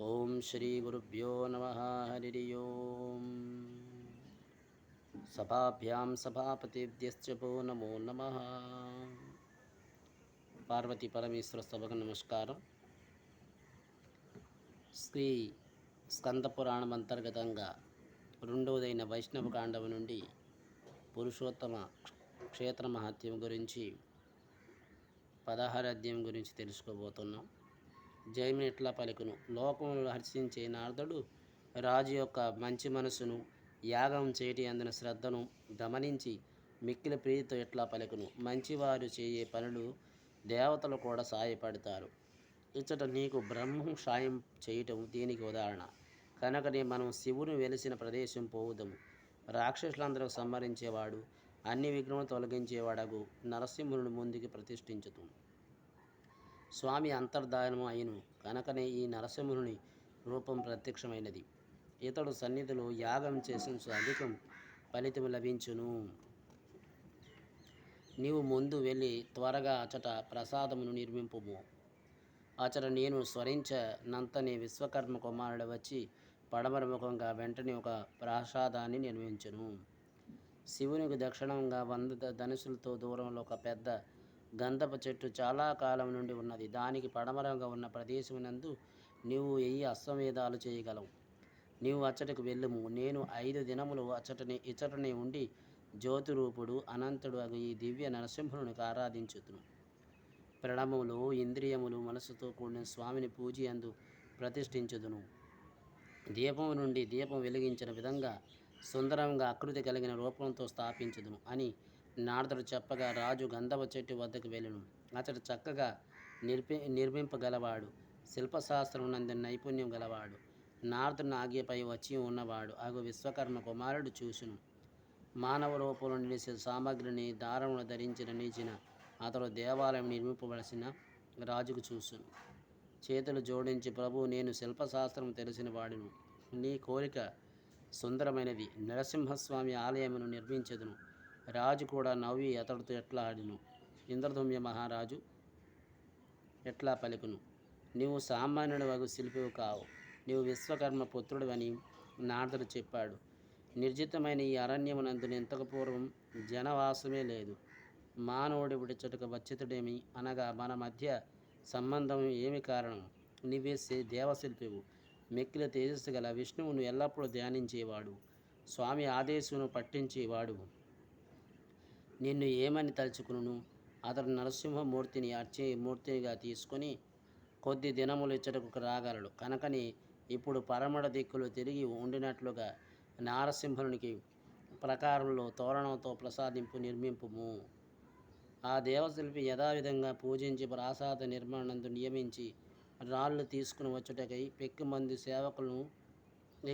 ఓం శ్రీ గురుభ్యో నమ. హరి ఓం. సభాభ్యాం సభాపతిభ్యశ్చ నమో నమ. పార్వతీ పరమేశ్వర సభకు నమస్కారం. శ్రీ స్కంద పురాణం అంతర్గతంగా రెండవదైన వైష్ణవ కాండము నుండి పురుషోత్తమ క్షేత్ర మహత్యం గురించి 16వ అధ్యాయం గురించి తెలుసుకోబోతున్నాం. జయముని ఎట్లా పలుకును. లోకమును హర్షించే నారదుడు రాజు యొక్క మంచి మనసును, యాగం చేటి అందిన శ్రద్ధను గమనించి మిక్కిలి ప్రీతితో ఎట్లా పలుకును. మంచివారు చేయే పనులు దేవతలు కూడా సాయపడతారు. ఇచ్చట నీకు బ్రహ్మం సాయం చేయటం దీనికి ఉదాహరణ. కనుకనే మనం శివుని వెలిసిన ప్రదేశం పోవుదము. రాక్షసులందరూ సంహరించేవాడు, అన్ని విఘ్నములు తొలగించేవాడగు నరసింహుని ముందుకి ప్రతిష్ఠించుతూ స్వామి అంతర్ధానము అయిను. కనుకనే ఈ నరసింహుని రూపం ప్రత్యక్షమైనది. ఇతడు సన్నిధిలో యాగం చేసిన అధికం ఫలితం లభించును. నీవు ముందు త్వరగా అచట ప్రసాదమును నిర్మింపుము. అచట నేను స్వరించనంతనే విశ్వకర్మ కుమారుడు వచ్చి పడమర ముఖంగా వెంటనే ఒక ప్రసాదాన్ని నిర్మించును. శివునికి దక్షిణంగా 100 ధనుసులతో దూరంలో ఒక పెద్ద గంధపు చెట్టు చాలా కాలం నుండి ఉన్నది. దానికి పడమరంగా ఉన్న ప్రదేశమునందు నీవు 1000 అశ్వమేధాలు చేయగలవు. నీవు అచ్చటకు వెళ్ళుము. నేను 5 దినములు ఇచ్చటనే ఉండి జ్యోతిరూపుడు అనంతుడు ఈ దివ్య నరసింహునికి ఆరాధించుతును. ప్రణములు, ఇంద్రియములు, మనసుతో కూడిన స్వామిని పూజయందు ప్రతిష్ఠించుదును. దీపము నుండి దీపం వెలిగించిన విధంగా సుందరంగా ఆకృతి కలిగిన రూపంతో స్థాపించుదును అని నారదుడు చెప్పగా రాజు గంధవ చెట్టు వద్దకు వెళ్ళును. అతడు చక్కగా నిర్మింపగలవాడు, శిల్పశాస్త్రం నందు నైపుణ్యం గలవాడు, నారదుని ఆజ్ఞపై వచ్చి ఉన్నవాడు అగు విశ్వకర్మ కుమారుడు చూసును. మానవ రూపంలో నిలిచిన సామగ్రిని దారమును ధరించిన నిలిచిన అతడు దేవాలయం నిర్మింపవలసిన రాజుకు చూసును. చేతులు జోడించి, ప్రభు, నేను శిల్పశాస్త్రం తెలిసిన వాడును. నీ కోరిక సుందరమైనది. నరసింహస్వామి ఆలయమును నిర్మించదును. రాజు కూడా నవ్వి అతడితో ఎట్లా ఆడిను. ఇంద్రదుమ్య మహారాజు ఎట్లా పలుకును. నీవు సామాన్యుడు వగు శిల్పివి కావు, నీవు విశ్వకర్మ పుత్రుడు అని నారదుడు చెప్పాడు. నిర్జితమైన ఈ అరణ్యమునందు ఇంతకు పూర్వం జనవాసమే లేదు. మానవుడి విడిచటకు వచ్చితుడేమి అనగా మన మధ్య సంబంధం ఏమి కారణం? నీవే దేవశిల్పివు, మిక్కిలి తేజస్సు గల విష్ణువును ఎల్లప్పుడూ ధ్యానించేవాడు, స్వామి ఆదేశమును పట్టించేవాడు. నిన్ను ఏమని తలుచుకును? అతడు నరసింహమూర్తిని మూర్తిగా తీసుకొని కొద్ది దినములు ఇచ్చటకు రాగలడు. కనుకని ఇప్పుడు పరమడ దిక్కులు తిరిగి ఉండినట్లుగా నారసింహునికి ప్రకారంలో తోరణంతో ప్రసాదింపు నిర్మింపుము. ఆ దేవశిల్పి యథావిధంగా పూజించి ప్రసాద నిర్మాణందు నియమించి రాళ్ళు తీసుకుని వచ్చుటకై పెక్కుమంది సేవకులను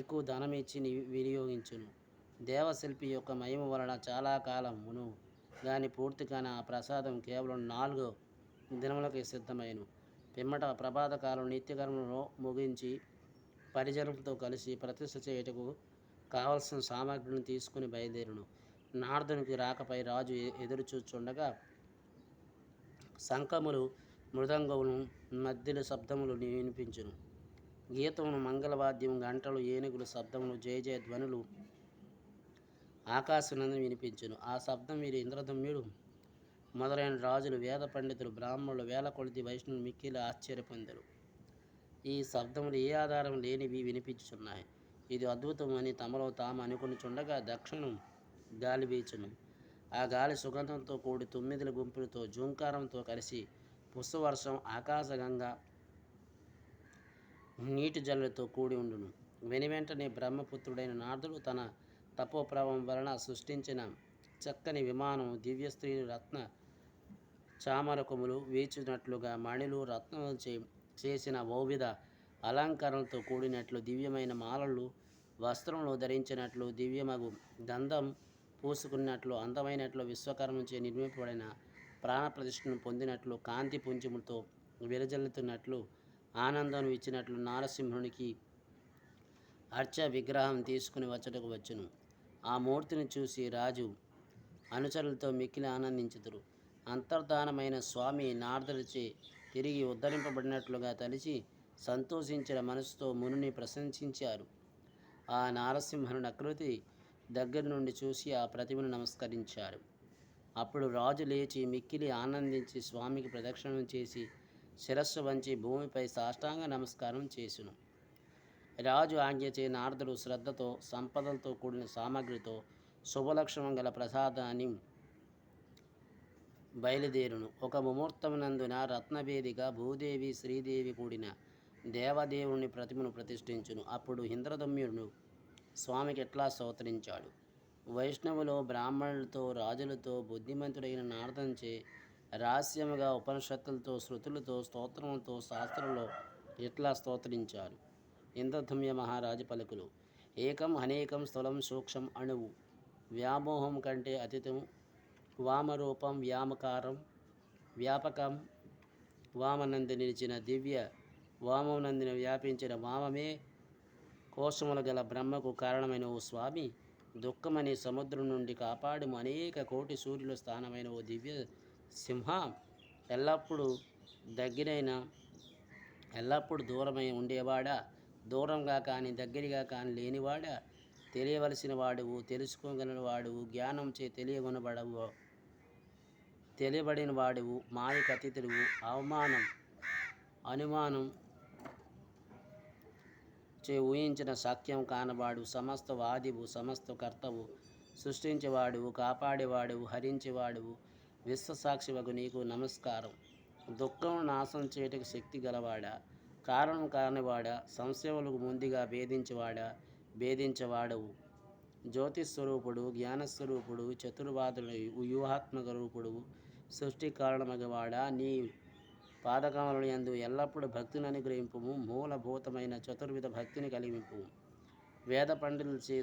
ఎక్కువ ధనమిచ్చి వినియోగించును. దేవశిల్పి యొక్క మహిమ వలన చాలా కాలమును గాని పూర్తి కాని ఆ ప్రసాదం కేవలం 4 దినములకే సిద్ధమైను. పిమ్మట ప్రభాత కాలం నిత్యకర్మను ముగించి పరిజనంతో కలిసి ప్రతిష్ఠ చేయుటకు కావలసిన సామగ్రిని తీసుకుని బయలుదేరును. నారదునికి రాకపై రాజు ఎదురుచూచుండగా శంఖములు, మృదంగములు, మధ్యల శబ్దములు వినిపించును. గీతమును, మంగళవాద్యం, గంటలు, ఏనుగుల శబ్దములు, జయ జయ ధ్వనులు ఆకాశనందు వినిపించును. ఆ శబ్దం వీరి ఇంద్రదమ్యుడు మొదలైన రాజులు, వేద పండితులు, బ్రాహ్మణులు, వేల కొలది వైష్ణవులు మిక్కిలి ఆశ్చర్యపొందరు. ఈ శబ్దములు ఏ ఆధారం లేనివి వినిపించుచున్నాయి, ఇది అద్భుతం అని తమలో తాము అనుకునిచుండగా దక్షిణం గాలి వీచును. ఆ గాలి సుగంధంతో కూడి 9 గుంపులతో జూంకారంతో కలిసి పుష్పవర్షం, ఆకాశగంగా, నీటి జల్లులతో కూడి ఉండును. వెనువెంటనే బ్రహ్మపుత్రుడైన నారదుడు తన తపోప్రభావం వలన సృష్టించిన చక్కని విమానం, దివ్య స్త్రీలు రత్న చామరకములు వీచినట్లుగా, మణిలు, రత్నములచే చేసిన బహువిధ అలంకరణలతో కూడినట్లు, దివ్యమైన మాలలు వస్త్రములు ధరించినట్లు, దివ్యమగు గంధం పూసుకున్నట్లు, అందమైనట్లు, విశ్వకర్మచే నిర్మింపబడిన ప్రాణప్రతిష్ఠను పొందినట్లు, కాంతి పుంజములతో విరజల్లుతున్నట్లు, ఆనందం ఇచ్చినట్లు నారసింహునికి అర్చ విగ్రహం తీసుకుని వచ్చటకు వచ్చును. ఆ మూర్తిని చూసి రాజు అనుచరులతో మిక్కిలి ఆనందించుదురు. అంతర్ధానమైన స్వామి నారదుడిచే తిరిగి ఉద్ధరింపబడినట్లుగా తలిచి సంతోషించిన మనసుతో మునిని ప్రశంసించారు. ఆ నారసింహుని ఆకృతి దగ్గర నుండి చూసి ఆ ప్రతిమను నమస్కరించారు. అప్పుడు రాజు లేచి మిక్కిలి ఆనందించి స్వామికి ప్రదక్షిణం చేసి శిరస్సు వంచి భూమిపై సాష్టాంగ నమస్కారం చేసును. రాజు ఆజ్ఞచే నారదుడు శ్రద్ధతో సంపదలతో కూడిన సామగ్రితో శుభలక్షణం గల ప్రసాదాన్ని బయలుదేరును. ఒక ముహూర్తమునందున రత్నవేదిక భూదేవి శ్రీదేవి కూడిన దేవదేవుని ప్రతిమను ప్రతిష్ఠించును. అప్పుడు ఇంద్రదమ్యుడు స్వామికి ఎట్లా స్తోత్రించాడు: వైష్ణవులో బ్రాహ్మణులతో రాజులతో బుద్ధిమంతుడైన నారదంచే రహస్యముగా ఉపనిషత్తులతో శృతులతో స్తోత్రములతో శాస్త్రంలో ఎట్లా స్తోత్రించారు. ఇంద్రధమ్య మహారాజు పలుకులు: ఏకం అనేకం స్థూలం సూక్ష్మం అణువు వ్యామోహం కంటే అతిథం వామరూపం వ్యామకారం వ్యాపకం వామనంది నిలిచిన దివ్య వామనందిని వ్యాపించిన వామమే కోశములు గల బ్రహ్మకు కారణమైన ఓ స్వామి, దుఃఖమనే సముద్రం నుండి కాపాడము అనేక కోటి సూర్యుల స్థానమైన ఓ దివ్య సింహ, ఎల్లప్పుడూ దగ్గరైన ఎల్లప్పుడూ దూరమై ఉండేవాడా, దూరంగా కానీ దగ్గరగా కానీ లేనివాడా, తెలియవలసిన వాడువు తెలుసుకోగలిగిన వాడువు జ్ఞానంచే తెలియబడిన వాడువు మాయకు అతిథుడువు అనుమానం చే ఊహించిన సత్యం కానవాడు సమస్త వాదివు సమస్త కర్తవు సృష్టించేవాడువు కాపాడేవాడువు హరించేవాడువు విశ్వసాక్షివగు నీకు నమస్కారం. దుఃఖం నాశనం చేయటకు శక్తి గలవాడా, కారణం కానివాడా, సంశయములకు ముందుగా భేదించేవాడవు జ్యోతిస్వరూపుడు జ్ఞానస్వరూపుడు చతుర్వాదుల వ్యూహాత్మక రూపుడు సృష్టి కారణమగవాడా, నీ పాదకమల యందు ఎల్లప్పుడూ భక్తిని అనుగ్రహింపుము. మూలభూతమైన చతుర్విధ భక్తిని కలిగింపు. వేద పండితులచే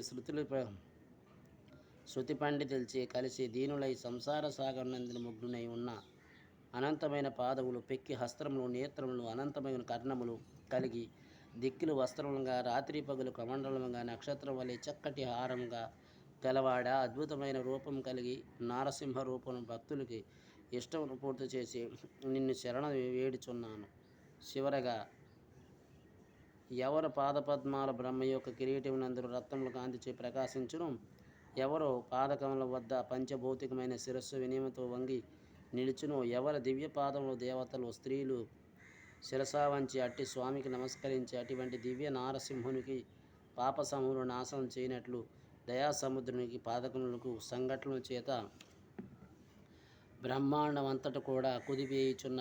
శృతి పండితులచే కలిసి దీనులై సంసార సాగరనందిని ముగ్ధునై ఉన్న అనంతమైన పాదములు పెక్కి హస్త్రములు నేత్రములు అనంతమైన కర్ణములు కలిగి దిక్కులు వస్త్రములుగా రాత్రి పగులు కమండలముగా నక్షత్రం వలె చక్కటి హారంగా గలవాడ అద్భుతమైన రూపం కలిగి నారసింహ రూపం భక్తులకి ఇష్టమును పూర్తి చేసి నిన్ను శరణ వేడుచున్నాను. చివరగా ఎవరు పాదపద్మాల బ్రహ్మ యొక్క కిరీటమునందు రత్నముల కాంతిచే ప్రకాశించును, ఎవరో పాదకముల వద్ద పంచభౌతికమైన శిరస్సు వినయముతో వంగి నిలుచును, ఎవరి దివ్య పాదములు దేవతలు స్త్రీలు శిరసావంచి అట్టి స్వామికి నమస్కరించి అటువంటి దివ్య నారసింహునికి పాప సమూహులు నాశనం చేయనట్లు దయాసముద్రునికి పాదకములకు సంఘటనల చేత బ్రహ్మాండం అంతటా కూడా కుదిపేయుచున్న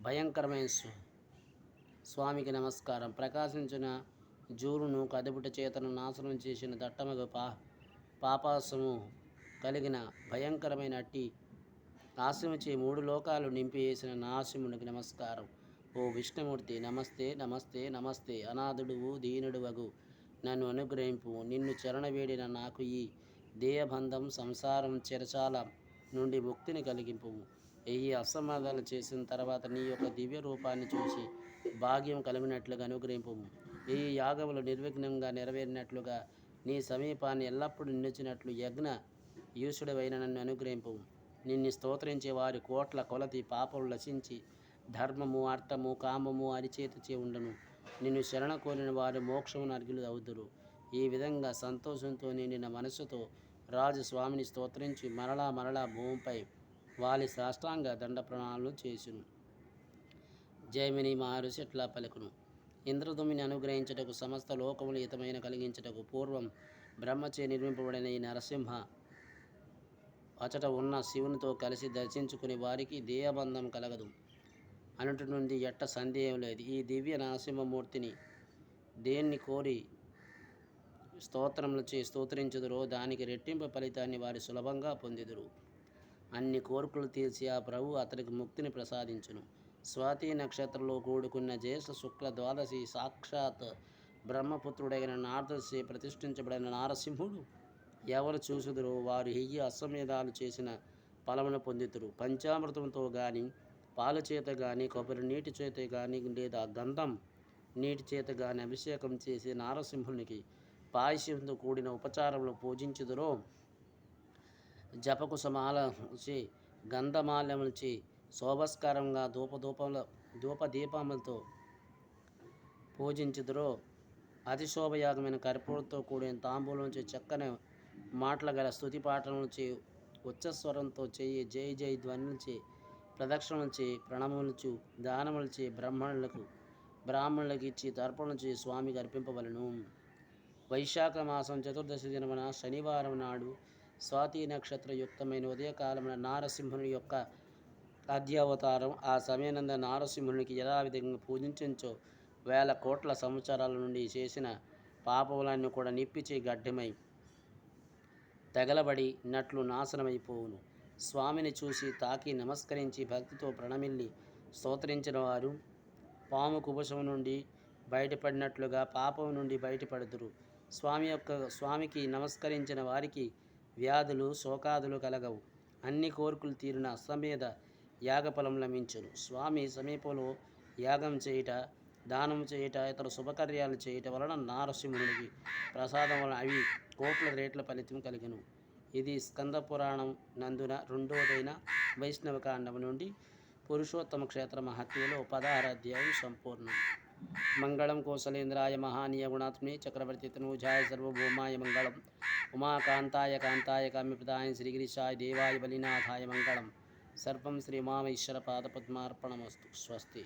భయంకరమైన స్వామికి నమస్కారం. ప్రకాశించిన జూలును కదుపుట చేతను నాశనం చేసిన దట్టమగు పాపాసము కలిగిన భయంకరమైన అట్టి ఆశముచే 3 లోకాలు నింపివేసిన నారసింహునికి నమస్కారం. ఓ విష్ణుమూర్తి నమస్తే నమస్తే నమస్తే. అనాథుడువు దీనుడువగు నన్ను అనుగ్రహింపు. నిన్ను చరణవేడిన నాకు ఈ దేహబంధం సంసారం చెరచాల నుండి ముక్తిని కలిగింపు. ఈ అసమాధాలు చేసిన తర్వాత నీ యొక్క దివ్య రూపాన్ని చూసి భాగ్యం కలిగినట్లుగా అనుగ్రహింపు. ఈ యాగములు నిర్విఘ్నంగా నెరవేరినట్లుగా నీ సమీపాన్ని ఎల్లప్పుడూ నిలిచినట్లు యజ్ఞ యూసుడవైన నన్ను అనుగ్రహింపు. నిన్ను స్తోత్రించే వారి కోట్ల కొలది పాపలు నశించి ధర్మము అర్థము కామము అరిచేతచే ఉండను. నిన్ను శరణ కోరిన వారి మోక్షమును అర్హులు అవుదురు. ఈ విధంగా సంతోషంతో నిండిన మనస్సుతో రాజు స్వామిని స్తోత్రించి మరలా భూమిపై వాలి సాష్టాంగ దండ ప్రణాళాలు చేసును. జైమిని మహర్షి ఎట్లా పలుకును: ఇంద్రదుమ్మిని అనుగ్రహించుటకు సమస్త లోకములు హితమైన కలిగించుటకు పూర్వం బ్రహ్మచే నిర్మింపబడిన ఈ నరసింహ అచట ఉన్న శివునితో కలిసి దర్శించుకుని వారికి దేహబంధం కలగదు అనుట నుండి ఎట్ట సందేహం లేదు. ఈ దివ్య నరసింహమూర్తిని దేన్ని కోరి స్తోత్రములచే స్తోత్రించుదురో దానికి రెట్టింపు ఫలితాన్ని వారి సులభంగా పొందుదురు. అన్ని కోరికలు తీర్చి ఆ ప్రభు అతనికి ముక్తిని ప్రసాదించును. స్వాతి నక్షత్రంలో కూడుకున్న జ్యేష్ఠ శుక్ల ద్వాదశి సాక్షాత్ బ్రహ్మపుత్రుడైన నారదుచే ప్రతిష్ఠించబడిన నారసింహుడు ఎవరు చూసుదురో వారు ఈ అశ్వమేధాలు చేసిన ఫలమును పొందుతురు. పంచామృతంతో కానీ పాలు చేత కానీ కొబ్బరి నీటి చేత కానీ లేదా గంధం నీటి చేత కానీ అభిషేకం చేసి నారసింహునికి పాయసంతో కూడిన ఉపచారములు పూజించుదురో, జపకుసమాలచే గంధమాల్యములచే శోభస్కరంగా ధూపదీపములతో పూజించుదురో అతిశోభయాగమైన కర్పూరంతో కూడిన తాంబూలంచి చక్కని మాటల గల స్తుతి పాఠములచి ఉచ్చస్వరంతో చేయి జై జై ధ్వనులచి ప్రదక్షిణలచి ప్రణములచు దానములచి బ్రాహ్మణులకు ఇచ్చి తర్పణలచి స్వామికి అర్పింపవలను. వైశాఖ మాసం చతుర్దశి దినమున శనివారం నాడు స్వాతి నక్షత్రయుక్తమైన ఉదయకాలమున నారసింహుని యొక్క ఆద్యావతారం. ఆ సమయానంద నారసింహునికి యథావిధంగా పూజించో వేల కోట్ల సంవత్సరాల నుండి చేసిన పాపములన్నీ కూడా నిప్పిచి గడ్డమై తగలబడి నట్లు నాశనమైపోవును. స్వామిని చూసి తాకి నమస్కరించి భక్తితో ప్రణమిల్లి స్తోత్రించిన వారు పాము కుబుసం నుండి బయటపడినట్లుగా పాపం నుండి బయటపడుదురు. స్వామికి నమస్కరించిన వారికి వ్యాధులు శోకాదులు కలగవు. అన్ని కోరికలు తీరిన అశ్వమేధ యాగఫలం లభించును. స్వామి సమీపంలో యాగం చేయుట, దానం చేయుట, ఇతర శుభకార్యాలు చేయుట వలన నారసింహునికి ప్రసాదం వలన అవి కోట్ల రేట్ల ఫలితం కలిగను. ఇది స్కంద పురాణం నందున రెండోదైన వైష్ణవ కాండం నుండి పురుషోత్తమ క్షేత్ర మహత్యంలో 16వ అధ్యాయం సంపూర్ణం. మంగళం కోసలేంద్రాయ మహానీయ గుణాత్మనే చక్రవర్తి తనూజాయ సర్వభౌమాయ మంగళం. ఉమాకాంతాయ కాంతాయ కామ్యప్రదాయ శ్రీగిరిశాయ దేవాయ బలినాథాయ మంగళం. సర్వం శ్రీ ఉమామేశ్వర పాదపద్మార్పణమస్తు. స్వస్తి.